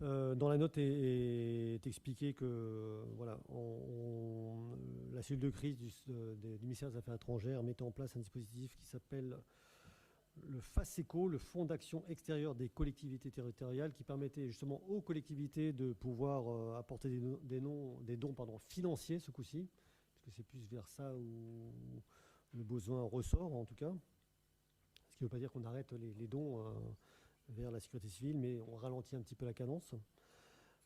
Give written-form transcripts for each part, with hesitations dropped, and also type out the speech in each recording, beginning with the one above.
Dans la note est expliqué que voilà, la cellule de crise du ministère des Affaires étrangères mettait en place un dispositif qui s'appelle le FACECO, le Fonds d'action extérieure des collectivités territoriales, qui permettait justement aux collectivités de pouvoir apporter des dons financiers ce coup-ci, puisque c'est plus vers ça où le besoin ressort en tout cas. Ce qui ne veut pas dire qu'on arrête les dons vers la sécurité civile, mais on ralentit un petit peu la cadence.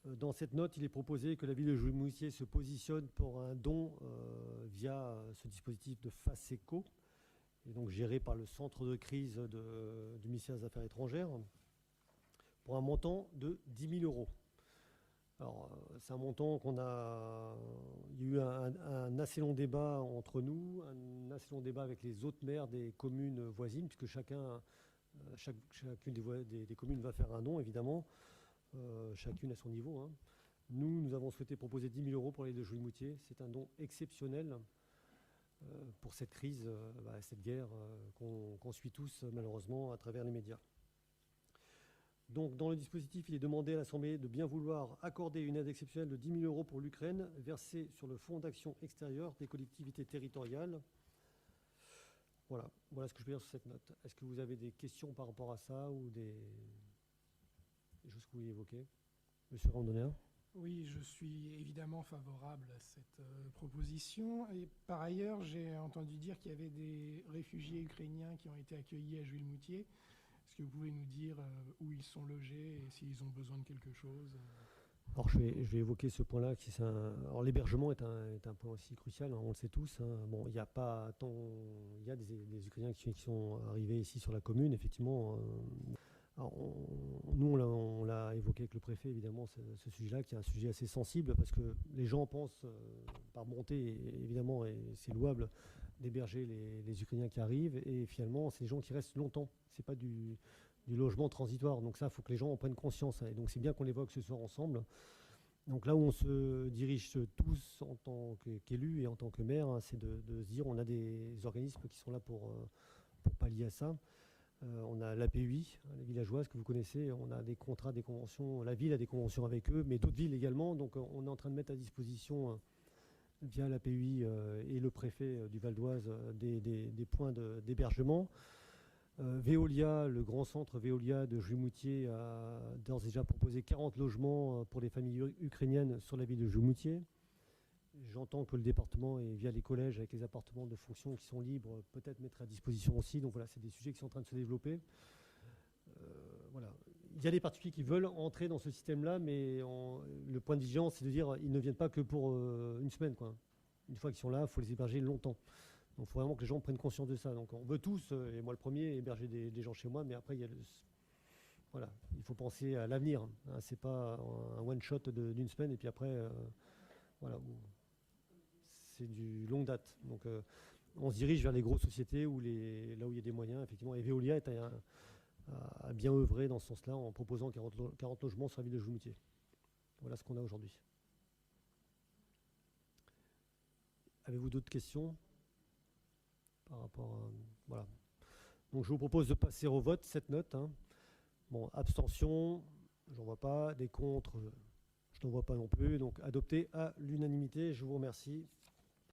Dans cette note, il est proposé que la ville de Jouy-Moutier se positionne pour un don via ce dispositif de FACECO, et donc géré par le centre de crise du ministère des Affaires étrangères, pour un montant de 10 000 euros. Alors, c'est un montant qu'on a... Il y a eu un assez long débat entre nous, un assez long débat avec les autres maires des communes voisines, puisque chacune des communes va faire un don, évidemment, chacune à son niveau, hein. Nous avons souhaité proposer 10 000 euros pour l'île de Jouy-Moutier. C'est un don exceptionnel pour cette crise, cette guerre qu'on suit tous, malheureusement, à travers les médias. Donc, dans le dispositif, il est demandé à l'Assemblée de bien vouloir accorder une aide exceptionnelle de 10 000 euros pour l'Ukraine, versée sur le Fonds d'action extérieure des collectivités territoriales. Voilà ce que je peux dire sur cette note. Est-ce que vous avez des questions par rapport à ça ou des choses que vous vouliez évoquer? Monsieur Randonneur. Oui, je suis évidemment favorable à cette proposition. Et par ailleurs, j'ai entendu dire qu'il y avait des réfugiés ukrainiens qui ont été accueillis à Jouy-le-Moutier. Est-ce que vous pouvez nous dire où ils sont logés et s'ils ont besoin de quelque chose? Alors je vais évoquer ce point-là. Alors l'hébergement est un point aussi crucial, hein, on le sait tous, hein. Bon, il y a des Ukrainiens qui sont arrivés ici sur la commune, effectivement. Alors nous, on l'a évoqué avec le préfet, évidemment, ce sujet-là, qui est un sujet assez sensible, parce que les gens pensent, par bonté, évidemment, et c'est louable, d'héberger les Ukrainiens qui arrivent, et finalement, c'est des gens qui restent longtemps. C'est pas du logement transitoire. Donc ça, il faut que les gens en prennent conscience. Et donc c'est bien qu'on l'évoque ce soir ensemble. Donc là où on se dirige tous en tant qu'élus et en tant que maire, hein, c'est de se dire on a des organismes qui sont là pour pallier à ça. On a l'APUI, les villageoises que vous connaissez, on a des contrats, des conventions, la ville a des conventions avec eux, mais d'autres villes également. Donc on est en train de mettre à disposition via l'APUI et le préfet du Val d'Oise des points d'hébergement. Veolia, le grand centre Veolia de Jouy-Moutier a d'ores et déjà proposé 40 logements pour les familles ukrainiennes sur la ville de Jouy-Moutier. J'entends que le département, et via les collèges, avec les appartements de fonction qui sont libres, peut-être mettre à disposition aussi. Donc voilà, c'est des sujets qui sont en train de se développer. Voilà. Il y a des particuliers qui veulent entrer dans ce système-là, mais le point de vigilance, c'est de dire qu'ils ne viennent pas que pour une semaine, quoi. Une fois qu'ils sont là, il faut les héberger longtemps. Donc il faut vraiment que les gens prennent conscience de ça. Donc on veut tous, et moi le premier, héberger des gens chez moi, mais après voilà, il faut penser à l'avenir, hein. C'est pas un one-shot d'une semaine, et puis après, voilà, c'est du longue date. Donc on se dirige vers les grosses sociétés là où il y a des moyens, effectivement. Et Veolia a bien œuvré dans ce sens-là en proposant 40 logements sur la ville de Jouy-Moutier. Voilà ce qu'on a aujourd'hui. Avez-vous d'autres questions par rapport à... Voilà. Donc je vous propose de passer au vote, cette note, hein. Bon, abstention, j'en vois pas. Des contre, je n'en vois pas non plus. Donc adopté à l'unanimité. Je vous remercie.